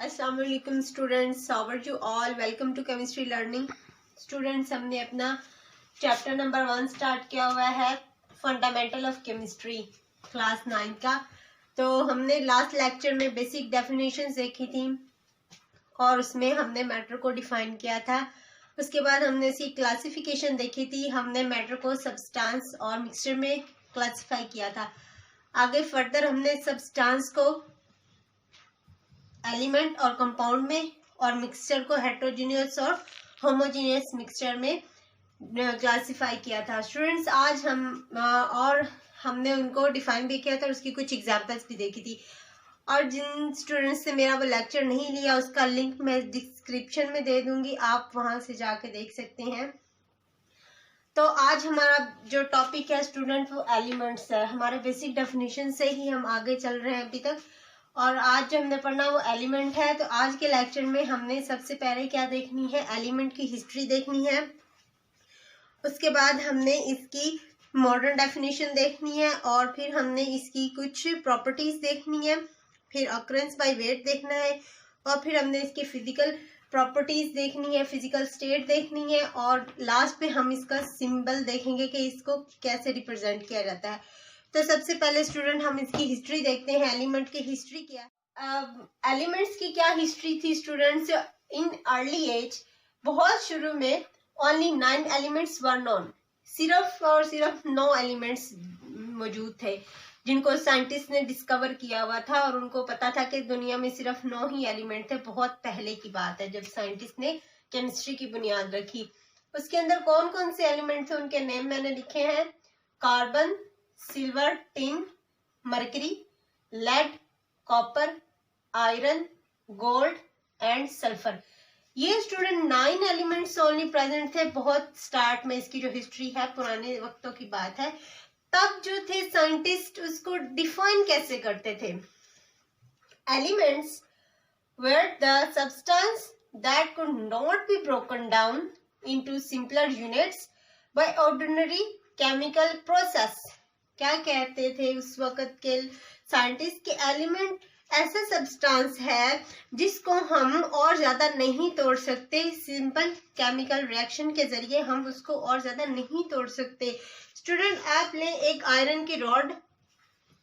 अस्सलाम वालेकुम students, how are you all? Welcome to chemistry learning. Students, हमने अपना चैप्टर नंबर 1 स्टार्ट किया हुआ है, फंडामेंटल ऑफ केमिस्ट्री, क्लास 9 का। तो हमने लास्ट लेक्चर में बेसिक डेफिनेशंस देखी थी और उसमें हमने मैटर को डिफाइन किया था। उसके बाद हमने इसकी क्लासिफिकेशन देखी थी। हमने मैटर को सब्सटेंस और मिक्सचर में क्लासिफाई किया था। आगे फर्दर हमने सब्सटेंस को एलिमेंट और कंपाउंड में और मिक्सचर को हेट्रोजीनियस और होमोजीनियस मिक्सचर में क्लासिफाई किया था। स्टूडेंट्स, आज हमने उनको डिफाइन भी किया था और उसकी कुछ एग्जांपल्स भी देखी थी। और जिन स्टूडेंट्स से मेरा वो लेक्चर नहीं लिया, उसका लिंक मैं डिस्क्रिप्शन में दे दूंगी, आप वहां से जाके देख सकते हैं। तो आज हमारा जो टॉपिक है स्टूडेंट, वो एलिमेंट्स है। हमारे बेसिक डेफिनेशन से ही हम आगे चल रहे हैं अभी तक, और आज जो हमने पढ़ना वो एलिमेंट है। तो आज के लेक्चर में हमने सबसे पहले क्या देखनी है, एलिमेंट की हिस्ट्री देखनी है। उसके बाद हमने इसकी मॉडर्न डेफिनेशन देखनी है और फिर हमने इसकी कुछ प्रॉपर्टीज देखनी है। फिर ऑकरेंस बाय वेट देखना है और फिर हमने इसकी फिजिकल प्रॉपर्टीज देखनी है, फिजिकल स्टेट देखनी है और लास्ट में हम इसका सिंबल देखेंगे कि इसको कैसे रिप्रेजेंट किया जाता है। तो सबसे पहले स्टूडेंट हम इसकी हिस्ट्री देखते हैं। एलिमेंट की हिस्ट्री क्या है? एलिमेंट्स की क्या हिस्ट्री थी स्टूडेंट्स? इन अर्ली एज, बहुत शुरू में ओनली 9 एलिमेंट्स वर नोन। सिर्फ और सिर्फ 9 एलिमेंट्स मौजूद थे जिनको साइंटिस्ट ने डिस्कवर किया हुआ था, और उनको पता था कि दुनिया में सिर्फ 9 ही एलिमेंट थे। बहुत पहले की बात है जब साइंटिस्ट ने केमिस्ट्री की बुनियाद रखी। उसके अंदर कौन कौन से एलिमेंट थे, उनके नेम मैंने लिखे हैं। Carbon, silver, tin, mercury, lead, copper, iron, gold and sulphur. ये स्टूडेंट 9 एलिमेंट्स ओनली प्रेजेंट थे। बहुत स्टार्ट में इसकी जो हिस्ट्री है, पुराने वक्तों की बात है। तब जो थे साइंटिस्ट उसको डिफाइन कैसे करते थे? Elements were the substance that could not be broken down into simpler units by ordinary chemical process। क्या कहते थे उस वक्त के साइंटिस्ट के? एलिमेंट ऐसा सब्सटेंस है जिसको हम और ज्यादा नहीं तोड़ सकते। सिंपल केमिकल रिएक्शन के जरिए हम उसको और ज्यादा नहीं तोड़ सकते। स्टूडेंट, आप ले एक आयरन की रॉड,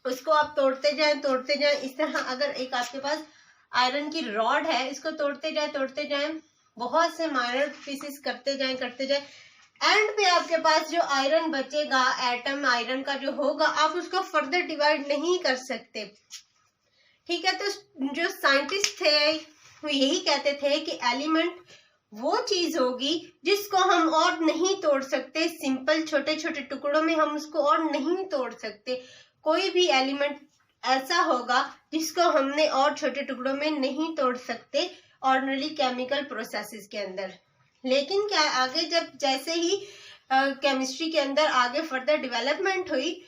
उसको आप तोड़ते जाएं इस तरह। अगर एक आपके पास आयरन की रॉड है, इसको तोड़ते जाएं, बहुत से माइनर पीसेस करते जाएं, एंड पे आपके पास जो आयरन बचेगा, एटम आयरन का जो होगा, आप उसको फर्दर डिवाइड नहीं कर सकते। ठीक है, तो जो साइंटिस्ट थे वो यही कहते थे कि एलिमेंट वो चीज होगी जिसको हम और नहीं तोड़ सकते। सिंपल छोटे छोटे टुकड़ों में हम उसको और नहीं तोड़ सकते। कोई भी एलिमेंट ऐसा होगा जिसको हमने और छोटे टुकड़ों में नहीं तोड़ सकते ऑर्डिनरी केमिकल प्रोसेसेस के अंदर। लेकिन क्या आगे जैसे ही केमिस्ट्री के अंदर आगे फर्दर डेवलपमेंट हुई,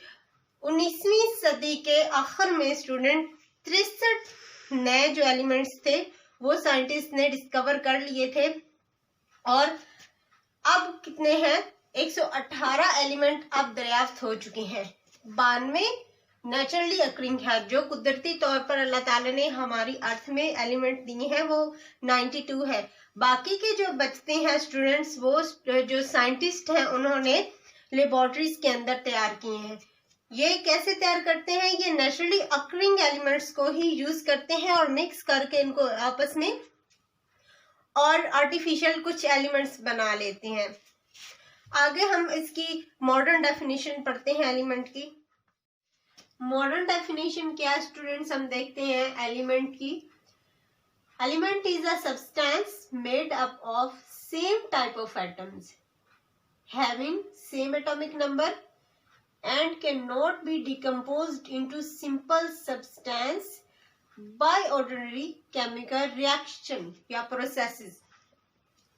19वीं सदी के आखिर में स्टूडेंट 63 नए जो एलिमेंट्स थे वो साइंटिस्ट ने डिस्कवर कर लिए थे। और अब कितने हैं? 118 एलिमेंट अब दरियाफ्त हो चुके हैं। 92 नेचुरली अकरिंग है, जो कुदरती तौर पर अल्लाह ताला ने हमारी अर्थ में एलिमेंट दिए हैं, वो 92 है। बाकी के जो बचते हैं स्टूडेंट्स, वो जो साइंटिस्ट हैं उन्होंने लेबोरेटरीज के अंदर तैयार किए हैं। ये कैसे तैयार करते हैं? ये नेचुरली अकरिंग एलिमेंट्स को ही यूज करते हैं और मिक्स करके इनको आपस में और आर्टिफिशियल कुछ एलिमेंट्स बना लेते हैं। आगे हम इसकी मॉडर्न डेफिनेशन पढ़ते हैं एलिमेंट की। मॉडर्न डेफिनेशन क्या स्टूडेंट्स, हम देखते हैं एलिमेंट की। Element is a substance made up of same type of atoms having same atomic number and cannot be decomposed into simple substance by ordinary chemical reaction या processes।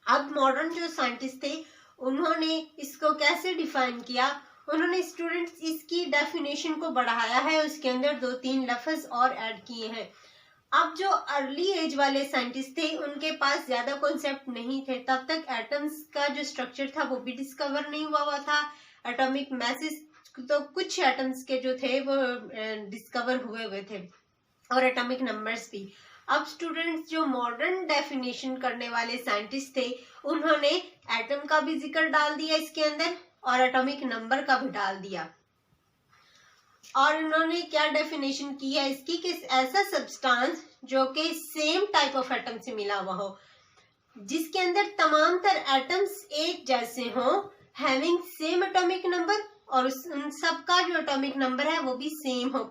अब modern जो scientist थे उन्होंने इसको कैसे डिफाइन किया? उन्होंने स्टूडेंट्स इसकी डेफिनेशन को बढ़ाया है, उसके अंदर 2-3 लफ्ज और ऐड किए हैं। अब जो अर्ली एज वाले साइंटिस्ट थे उनके पास ज्यादा कॉन्सेप्ट नहीं थे। तब तक एटम्स का जो स्ट्रक्चर था वो भी डिस्कवर नहीं हुआ था। एटॉमिक मैसेज तो कुछ एटम्स के जो थे वो डिस्कवर हुए थे और एटॉमिक नंबर्स भी। अब स्टूडेंट्स जो मॉडर्न डेफिनेशन करने वाले साइंटिस्ट थे उन्होंने एटम का भी जिक्र डाल दिया इसके अंदर और एटॉमिक नंबर का भी डाल दिया। और उन्होंने क्या डेफिनेशन की है इसकी कि ऐसा सब्सटेंस जो कि सेम टाइप ऑफ एटम से मिला हुआ हो, जिसके अंदर तमाम तर एटम्स एक जैसे हों, हैविंग सेम एटॉमिक नंबर, और उन सबका जो एटॉमिक नंबर है वो भी सेम हो,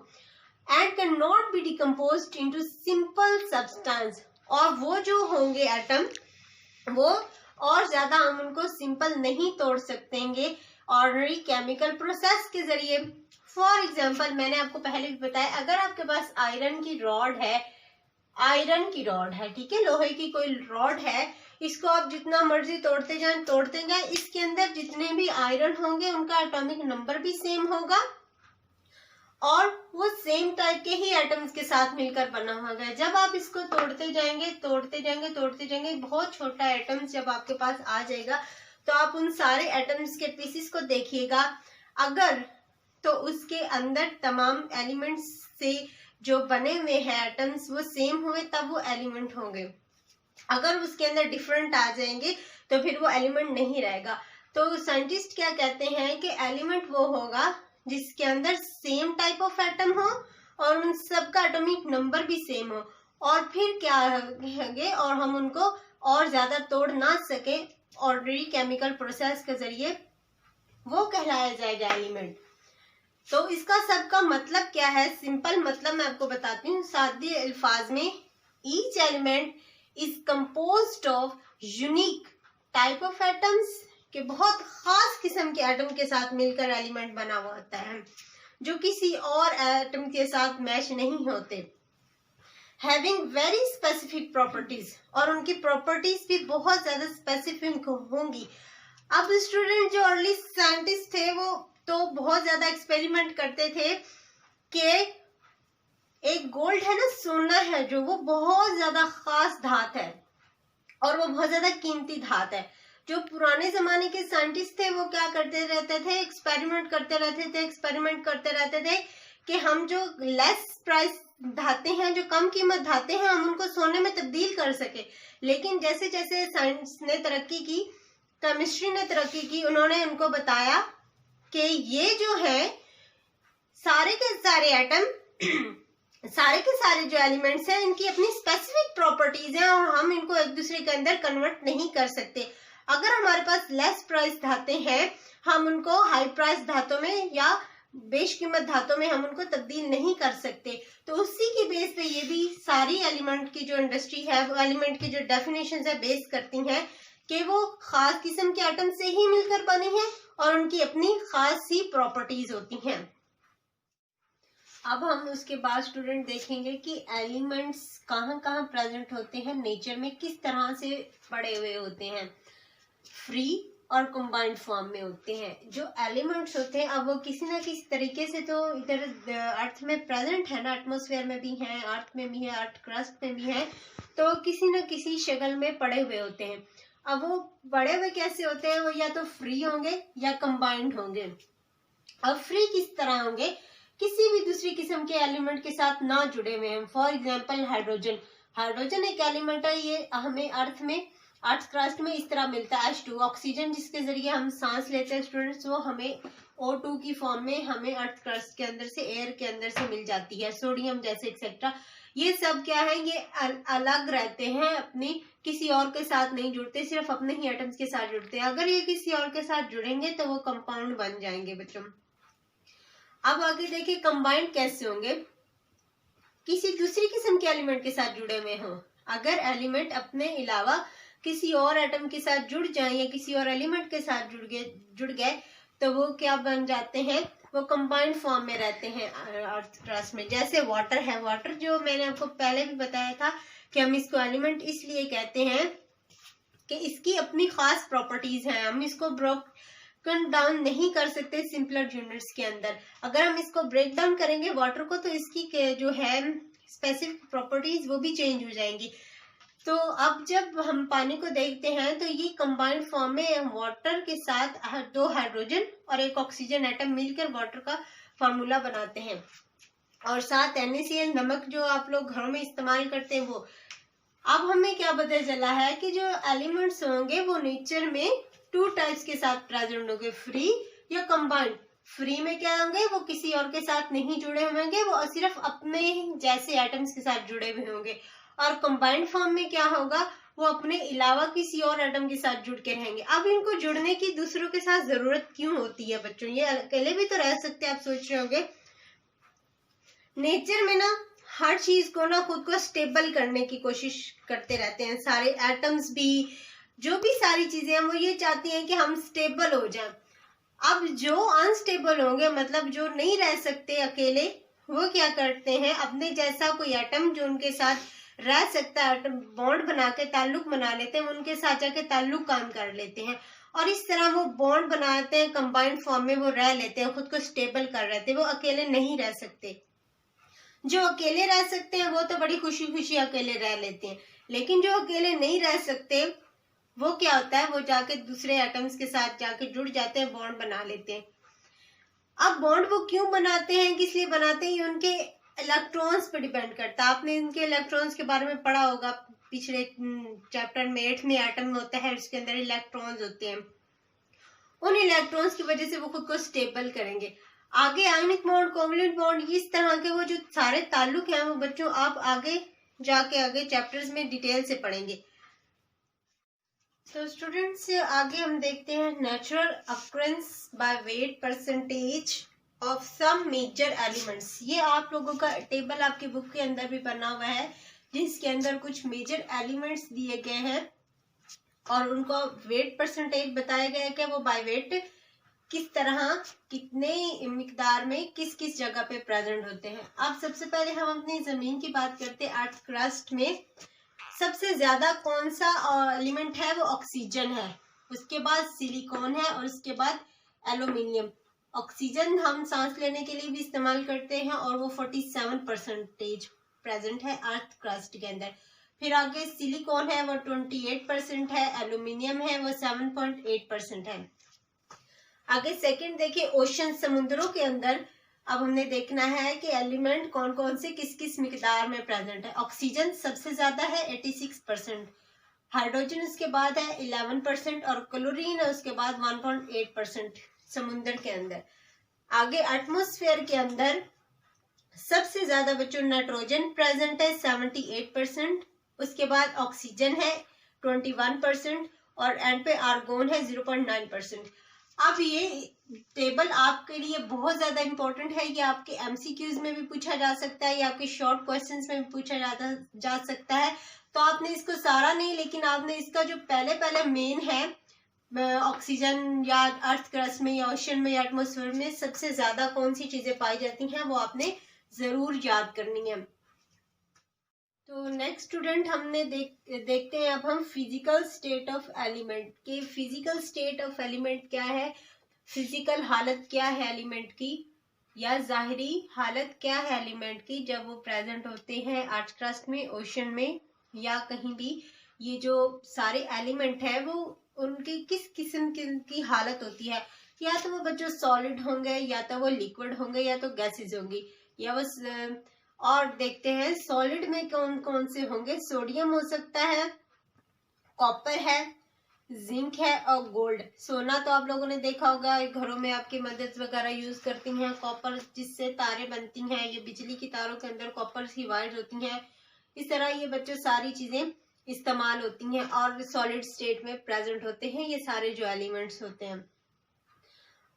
and can not be decomposed into simple substance. और वो जो होंगे एटम वो और ज्यादा हम उनको सिंपल नहीं तोड़ सकेंगे ऑर्डिनरी केमिकल प्रोसेस के जरिए। फॉर एग्जाम्पल मैंने आपको पहले भी बताया, अगर आपके पास आयरन की रॉड है, ठीक है, लोहे की कोई रॉड है, इसको आप जितना मर्जी तोड़ते जाएं, इसके अंदर जितने भी आयरन होंगे उनका एटॉमिक नंबर भी सेम होगा और वो सेम टाइप के ही एटम्स के साथ मिलकर बना होगा। जब आप इसको तोड़ते जाएंगे, बहुत छोटा एटम्स जब आपके पास आ जाएगा तो आप उन सारे एटम्स के पीसेस को देखिएगा, अगर तो उसके अंदर तमाम एलिमेंट्स से जो बने हुए हैं एटम्स वो सेम हुए तब वो एलिमेंट होंगे। अगर उसके अंदर डिफरेंट आ जाएंगे तो फिर वो एलिमेंट नहीं रहेगा। तो साइंटिस्ट क्या कहते हैं कि एलिमेंट वो होगा जिसके अंदर सेम टाइप ऑफ एटम हो और उन सबका एटॉमिक नंबर भी सेम हो, और फिर क्या होंगे और हम उनको और ज्यादा तोड़ ना सके ऑर्डिनरी केमिकल प्रोसेस के जरिए, वो कहलाया जाएगा एलिमेंट। तो इसका सबका मतलब क्या है, सिंपल मतलब मैं आपको बताती हूँ सादे अल्फाज में। Each element is composed of unique type of atoms, के बहुत खास किस्म के एटम के साथ मिलकर एलिमेंट बना हुआ होता है जो किसी और एटम के साथ मैच नहीं होते, हैविंग वेरी स्पेसिफिक प्रॉपर्टीज, और उनकी प्रॉपर्टीज भी बहुत ज्यादा स्पेसिफिक होंगी। अब स्टूडेंट जो अर्ली साइंटिस्ट थे वो तो बहुत ज्यादा एक्सपेरिमेंट करते थे कि एक गोल्ड है ना, सोना है जो, वो बहुत ज्यादा खास धात है और वो बहुत ज्यादा कीमती धात है। जो पुराने जमाने के साइंटिस्ट थे वो क्या करते रहते थे, एक्सपेरिमेंट करते रहते थे कि हम जो लेस प्राइस धाते हैं, जो कम कीमत धाते हैं, हम उनको सोने में तब्दील कर सके। लेकिन जैसे जैसे साइंस ने तरक्की की, केमिस्ट्री ने तरक्की की, उन्होंने उनको बताया कि ये जो है सारे के सारे एटम सारे के सारे जो एलिमेंट्स हैं इनकी अपनी स्पेसिफिक प्रॉपर्टीज हैं और हम इनको एक दूसरे के अंदर कन्वर्ट नहीं कर सकते। अगर हमारे पास लेस प्राइस धाते हैं, हम उनको हाई प्राइस धातों में या बेशकीमत धातों में हम उनको तब्दील नहीं कर सकते। तो उसी की बेस पे ये भी सारी एलिमेंट की जो इंडस्ट्री है, वो एलिमेंट की जो डेफिनेशन है बेस करती हैं कि वो खास किस्म के एटम से ही मिलकर बने हैं और उनकी अपनी खास ही प्रॉपर्टीज होती हैं। अब हम उसके बाद स्टूडेंट देखेंगे कि एलिमेंट्स कहाँ कहाँ प्रेजेंट होते हैं नेचर में, किस तरह से पड़े हुए होते हैं, फ्री और कंबाइंड फॉर्म में होते हैं। जो एलिमेंट्स होते हैं अब वो किसी ना किसी तरीके से तो इधर अर्थ में प्रेजेंट है ना, एटमॉस्फेयर में भी है, अर्थ में भी है, अर्थ क्रस्ट में भी है, तो किसी न किसी शक्ल में पड़े हुए होते हैं। अब वो पड़े हुए कैसे होते हैं, वो या तो फ्री होंगे या कंबाइंड होंगे। अब फ्री किस तरह होंगे, किसी भी दूसरी किस्म के एलिमेंट के साथ ना जुड़े हुए हैं। फॉर एग्जाम्पल हाइड्रोजन एक एलिमेंट है, ये हमें अर्थ क्रस्ट में इस तरह मिलता है H2, ऑक्सीजन जिसके जरिए हम सांस लेते हैं स्टूडेंट्स, वो हमें O2 की फॉर्म में हमें अर्थ क्रस्ट के अंदर से, एयर के अंदर से मिल जाती है, सोडियम जैसे एक्सेट्रा। ये सब क्या है, ये अलग रहते हैं, अपनी किसी और के साथ नहीं जुड़ते, सिर्फ अपने ही एटम्स के साथ जुड़ते हैं। अगर ये किसी और के साथ जुड़ेंगे तो वो कंपाउंड बन जाएंगे बच्चों। अब आगे देखिए कंबाइंड कैसे होंगे, किसी दूसरी किस्म के एलिमेंट के साथ जुड़े हुए हों। अगर एलिमेंट अपने अलावा किसी और एटम के साथ जुड़ जाए या किसी और एलिमेंट के साथ जुड़ गए तो वो क्या बन जाते हैं, वो कंबाइंड फॉर्म में रहते हैं अर्थ क्रस्ट में। जैसे वाटर है, वाटर जो मैंने आपको पहले भी बताया था कि हम इसको एलिमेंट इसलिए कहते हैं कि इसकी अपनी खास प्रॉपर्टीज हैं, हम इसको ब्रेक डाउन नहीं कर सकते सिंपलर यूनिट्स के अंदर। अगर हम इसको ब्रेक डाउन करेंगे वाटर को तो इसकी जो है स्पेसिफिक प्रॉपर्टीज वो भी चेंज हो जाएंगी। तो अब जब हम पानी को देखते हैं तो ये कंबाइंड फॉर्म में वाटर के साथ 2 हाइड्रोजन और 1 ऑक्सीजन एटम मिलकर वाटर का फॉर्मूला बनाते हैं। और साथ NaCl नमक जो आप लोग घरों में इस्तेमाल करते हैं वो। अब हमें क्या पता चला है कि जो एलिमेंट्स होंगे वो नेचर में 2 टाइप्स के साथ प्रेजेंट होंगे, फ्री या कंबाइंड। फ्री में क्या होंगे, वो किसी और के साथ नहीं जुड़े होंगे, वो सिर्फ अपने जैसे एटम्स के साथ जुड़े हुए होंगे। और कंबाइंड फॉर्म में क्या होगा, वो अपने अलावा किसी और एटम के साथ जुड़ के रहेंगे। अब इनको जुड़ने की दूसरों के साथ जरूरत क्यों होती है बच्चों, ये अकेले भी तो रह सकते हैं, आप सोच रहे होंगे। नेचर में ना हर चीज को ना खुद को स्टेबल करने की कोशिश करते रहते हैं। सारे एटम्स भी, जो भी सारी चीजें हैं, वो ये चाहती हैं कि हम स्टेबल हो जाएं। अब जो अनस्टेबल होंगे, मतलब जो नहीं रह सकते अकेले, वो क्या करते हैं, अपने जैसा कोई एटम जो उनके साथ रह सकता है, एटम बॉन्ड बना के ताल्लुक बना लेते हैं, उनके साथ जाके ताल्लुक कायम कर लेते हैं और इस तरह वो बॉन्ड बनाते हैं, कंबाइंड फॉर्म में वो रह लेते हैं, खुद को स्टेबल कर लेते हैं। वो अकेले नहीं रह सकते। जो अकेले रह सकते हैं वो तो बड़ी खुशी खुशी अकेले रह लेते हैं, लेकिन जो अकेले नहीं रह सकते वो क्या होता है, वो जाके दूसरे एटम्स के साथ जाके जुड़ जाते हैं, बॉन्ड बना लेते हैं। अब बॉन्ड वो क्यों बनाते हैं, किस लिए बनाते हैं, ये उनके इलेक्ट्रॉन्स पर डिपेंड करता है। आपने इनके इलेक्ट्रॉन्स के बारे में पढ़ा होगा पिछले चैप्टर में, 8 में एटम होता है, उसके अंदर इलेक्ट्रॉन्स होते हैं। उन इलेक्ट्रॉन्स की वजह से वो खुद को स्टेबल करेंगे। आगे आयनिक बॉन्ड, कोवलेंट बॉन्ड, इस तरह के वो जो सारे ताल्लुक हैं वो बच्चों आप आगे जाके आगे चैप्टर्स में डिटेल से पढ़ेंगे। तो स्टूडेंट्स आगे हम देखते हैं natural occurrence by weight percentage of some major elements. ये आप लोगों का टेबल आपकी बुक के अंदर भी बना हुआ है, जिसके अंदर कुछ मेजर एलिमेंट्स दिए गए हैं और उनको वेट परसेंटेज बताया गया है कि वो बाय वेट किस तरह, कितने मिकदार में, किस किस जगह पे प्रेजेंट होते हैं। अब सबसे पहले हम अपनी जमीन की बात करते हैं। अर्थ क्रस्ट में सबसे ज्यादा कौन सा एलिमेंट है, वो ऑक्सीजन है, उसके बाद सिलिकॉन है और उसके बाद एल्यूमिनियम। ऑक्सीजन हम सांस लेने के लिए भी इस्तेमाल करते हैं और वो 47% प्रेजेंट है अर्थ क्रस्ट के अंदर। फिर आगे सिलिकॉन है, वो 28% है, एल्यूमिनियम है, वो 7.8% है। आगे सेकंड देखिए, ओशन, समुद्रों के अंदर अब हमने देखना है कि एलिमेंट कौन कौन से किस किस मिकदार में प्रेजेंट है। ऑक्सीजन सबसे ज्यादा है 86%, हाइड्रोजन उसके बाद है 11% और क्लोरीन है उसके बाद 1.8% समुद्र के अंदर। आगे एटमॉस्फेयर के अंदर सबसे ज्यादा बच्चों नाइट्रोजन प्रेजेंट है 78%, उसके बाद ऑक्सीजन है 21% और एंड पे आर्गोन है 0.9%। अब ये टेबल आपके लिए बहुत ज्यादा इंपॉर्टेंट है, ये आपके एमसीक्यूज में भी पूछा जा सकता है या आपके शॉर्ट क्वेश्चंस में भी पूछा जा सकता है। तो आपने इसको सारा नहीं, लेकिन आपने इसका जो पहले मेन है ऑक्सीजन या अर्थ क्रस्ट में या ओशन में या एटमॉस्फेयर में सबसे ज्यादा कौन सी चीजें पाई जाती हैं वो आपने जरूर याद करनी है। तो नेक्स्ट स्टूडेंट हमने देखते हैं अब हम फिजिकल स्टेट ऑफ एलिमेंट के। फिजिकल स्टेट ऑफ एलिमेंट क्या है, फिजिकल हालत क्या है एलिमेंट की, या जाहिरी हालत क्या है एलिमेंट की जब वो प्रेजेंट होते हैं अर्थ क्रस्ट में, ओशन में या कहीं भी। ये जो सारे एलिमेंट है वो उनकी किस किस्म की हालत होती है, या तो वो बच्चों सॉलिड होंगे, या तो वो लिक्विड होंगे, या तो गैसेज होंगी, या वो और देखते हैं सॉलिड में कौन कौन से होंगे। सोडियम हो सकता है, कॉपर है, जिंक है और गोल्ड। सोना तो आप लोगों ने देखा होगा, घरों में आपकी मदद वगैरह यूज करती हैं। कॉपर जिससे तारे बनती हैं, ये बिजली की तारों के अंदर कॉपर की वायर्स होती हैं। इस तरह ये बच्चों सारी चीजें इस्तेमाल होती हैं और सॉलिड स्टेट में प्रेजेंट होते हैं ये सारे जो एलिमेंट्स होते हैं।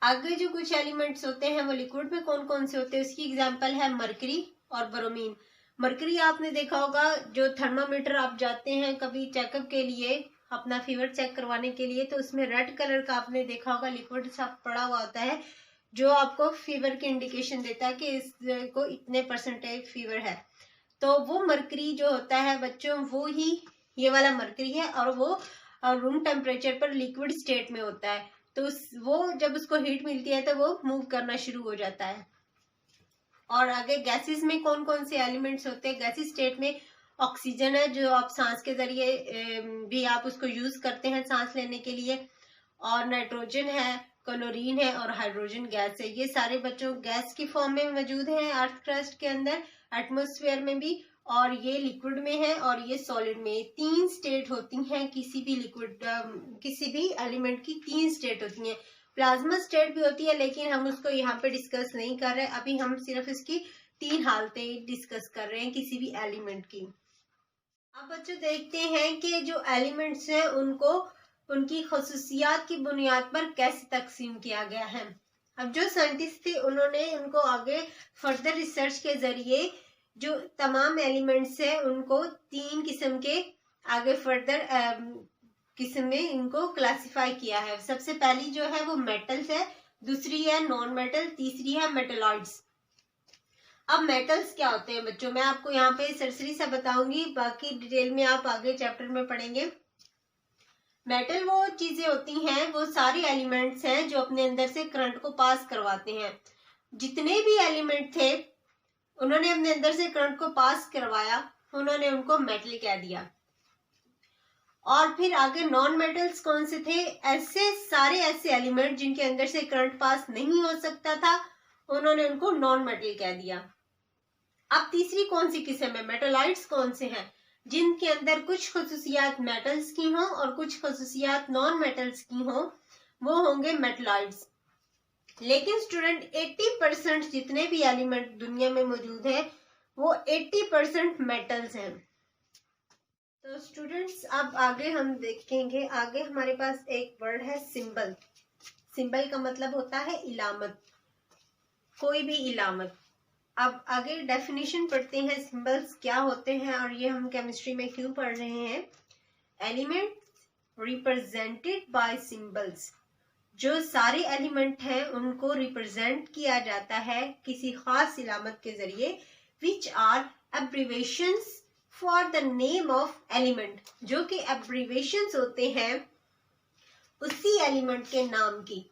आगे जो कुछ एलिमेंट्स होते हैं वो लिक्विड में कौन कौन से होते हैं, उसकी एग्जाम्पल है मरकरी और ब्रोमीन। मरकरी आपने देखा होगा, जो थर्मामीटर आप जाते हैं कभी चेकअप के लिए, अपना फीवर चेक करवाने के लिए, तो उसमें रेड कलर का आपने देखा होगा लिक्विड सा पड़ा हुआ होता है, जो आपको फीवर की इंडिकेशन देता है कि इसको इतने % फीवर है। तो वो मरकरी जो होता है बच्चों, वो ही ये वाला मरकरी है और वो रूम टेम्परेचर पर लिक्विड स्टेट में होता है। तो वो जब उसको हीट मिलती है तो वो मूव करना शुरू हो जाता है। और आगे गैसेस में कौन कौन से एलिमेंट्स होते हैं। गैसेस स्टेट में ऑक्सीजन है, जो आप सांस के जरिए भी आप उसको यूज करते हैं सांस लेने के लिए, और नाइट्रोजन है, क्लोरीन है और हाइड्रोजन गैस है। ये सारे बच्चों गैस की फॉर्म में मौजूद हैं अर्थ क्रस्ट के अंदर, एटमॉस्फेयर में भी, और ये लिक्विड में है और ये सॉलिड में। 3 स्टेट होती हैं किसी भी लिक्विड, किसी भी एलिमेंट की 3 स्टेट होती हैं। प्लाज्मा स्टेट भी होती है, लेकिन हम उसको यहाँ पे डिस्कस नहीं कर रहे। अभी हम सिर्फ इसकी 3 हालतें डिस्कस कर रहे हैं किसी भी एलिमेंट की। अब बच्चों देखते हैं कि जो एलिमेंट्स हैं उनको उनकी खसूसियात की बुनियाद पर कैसे तकसीम किया गया है। अब जो साइंटिस्ट थे उन्होंने उनको आगे फर्दर रिसर्च के जरिए जो तमाम एलिमेंट्स हैं उनको 3 किस्म के आगे फर्दर किस्म में इनको क्लासिफाई किया है। सबसे पहली जो है वो मेटल्स है, दूसरी है नॉन मेटल, तीसरी है मेटलॉइड्स। अब मेटल्स क्या होते हैं बच्चों, मैं आपको यहाँ पे सरसरी सा बताऊंगी, बाकी डिटेल में आप आगे चैप्टर में पढ़ेंगे। मेटल वो चीजें होती हैं, वो सारे एलिमेंट्स हैं जो अपने अंदर से करंट को पास करवाते हैं। जितने भी एलिमेंट थे उन्होंने अपने अंदर से करंट को पास करवाया, उन्होंने उनको मेटल कह दिया। और फिर आगे नॉन मेटल्स कौन से थे, ऐसे सारे ऐसे एलिमेंट जिनके अंदर से करंट पास नहीं हो सकता था, उन्होंने उनको नॉन मेटल कह दिया। अब तीसरी कौन सी किस्म है, मेटलॉइड्स कौन से हैं, जिनके अंदर कुछ खसूसियात मेटल्स की हों और कुछ खसूसियात नॉन मेटल्स की हों, वो होंगे मेटलॉइड्स। लेकिन स्टूडेंट 80% जितने भी एलिमेंट दुनिया में मौजूद है वो 80% मेटल्स हैं। तो स्टूडेंट्स अब आगे हम देखेंगे, आगे हमारे पास एक वर्ड है सिंबल। सिंबल का मतलब होता है इलामत, कोई भी इलामत। अब आगे डेफिनेशन पढ़ते हैं सिंबल्स क्या होते हैं और ये हम केमिस्ट्री में क्यों पढ़ रहे हैं। एलिमेंट्स रिप्रेजेंटेड बाय सिंबल्स, जो सारे एलिमेंट हैं उनको रिप्रेजेंट किया जाता है किसी खास इलामत के जरिए, which are abbreviations for the name of element, जो कि एब्रीवेशंस होते हैं उसी एलिमेंट के नाम की।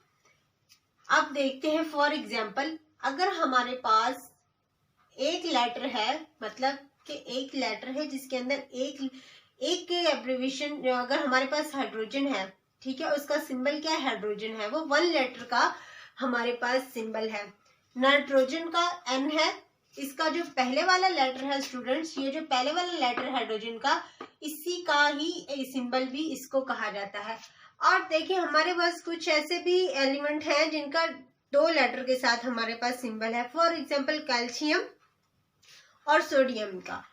अब देखते हैं फॉर एग्जाम्पल, अगर हमारे पास एक लेटर है, मतलब कि एक लेटर है जिसके अंदर एक एब्रीवेशन, अगर हमारे पास हाइड्रोजन है, ठीक है, उसका सिंबल क्या है, हाइड्रोजन है, वो 1 लेटर का हमारे पास सिंबल है। नाइट्रोजन का N है, इसका जो पहले वाला लेटर है स्टूडेंट्स, ये जो पहले वाला लेटर हाइड्रोजन का, इसी का ही सिंबल भी इसको कहा जाता है। और देखिए हमारे पास कुछ ऐसे भी एलिमेंट हैं जिनका 2 लेटर के साथ हमारे पास सिंबल है, फॉर एग्जाम्पल कैल्शियम और सोडियम का।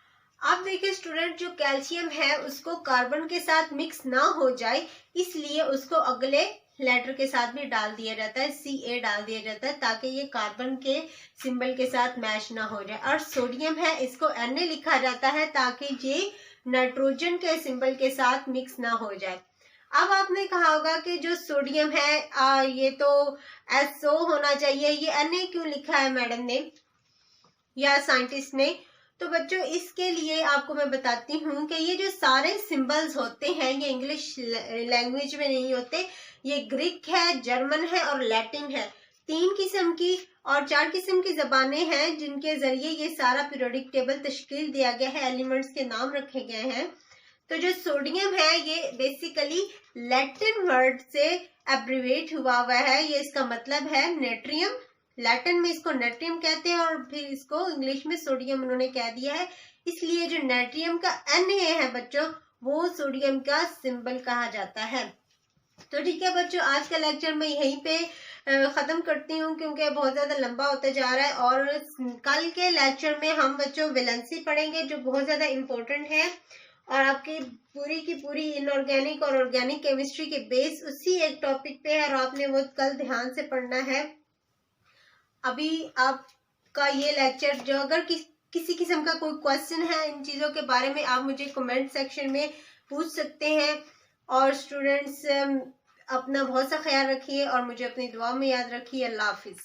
अब देखिए स्टूडेंट, जो कैल्शियम है उसको कार्बन के साथ मिक्स ना हो जाए, इसलिए उसको अगले लेटर के साथ भी डाल दिया जाता है, Ca डाल दिया जाता है, ताकि ये कार्बन के सिंबल के साथ मैच ना हो जाए। और सोडियम है, इसको Na लिखा जाता है ताकि ये नाइट्रोजन के सिंबल के साथ मिक्स ना हो जाए। अब आपने कहा होगा कि जो सोडियम है ये तो SO होना चाहिए, ये Na क्यों लिखा है मैडम ने या साइंटिस्ट ने। तो बच्चों इसके लिए आपको मैं बताती हूँ कि ये जो सारे सिंबल्स होते हैं ये इंग्लिश लैंग्वेज में नहीं होते, ये ग्रीक है, जर्मन है और लैटिन है। 3 किस्म की और 4 किस्म की जबानें हैं जिनके जरिए ये सारा पीरियोडिक टेबल तश्कील दिया गया है, एलिमेंट्स के नाम रखे गए हैं। तो जो सोडियम है ये बेसिकली लैटिन वर्ड से एब्रीवेट हुआ है, ये इसका मतलब है नेट्रियम। लैटिन में इसको नेट्रियम कहते हैं और फिर इसको इंग्लिश में सोडियम उन्होंने कह दिया है, इसलिए जो नेट्रियम का Na है बच्चों, वो सोडियम का सिंबल कहा जाता है। तो ठीक है बच्चों, आज का लेक्चर मैं यहीं पे खत्म करती हूँ क्योंकि बहुत ज्यादा लंबा होता जा रहा है। और कल के लेक्चर में हम बच्चों वैलेंसी पढ़ेंगे जो बहुत ज्यादा इम्पोर्टेंट है, और आपकी पूरी की पूरी इनऑर्गेनिक और ऑर्गेनिक केमिस्ट्री के बेस उसी एक टॉपिक पे है और आपने वो कल ध्यान से पढ़ना है। अभी आपका ये लेक्चर जो अगर किसी किस्म का कोई क्वेश्चन है इन चीज़ों के बारे में, आप मुझे कमेंट सेक्शन में पूछ सकते हैं। और स्टूडेंट्स अपना बहुत सा ख्याल रखिए और मुझे अपनी दुआ में याद रखिए। अल्लाह हाफिज़।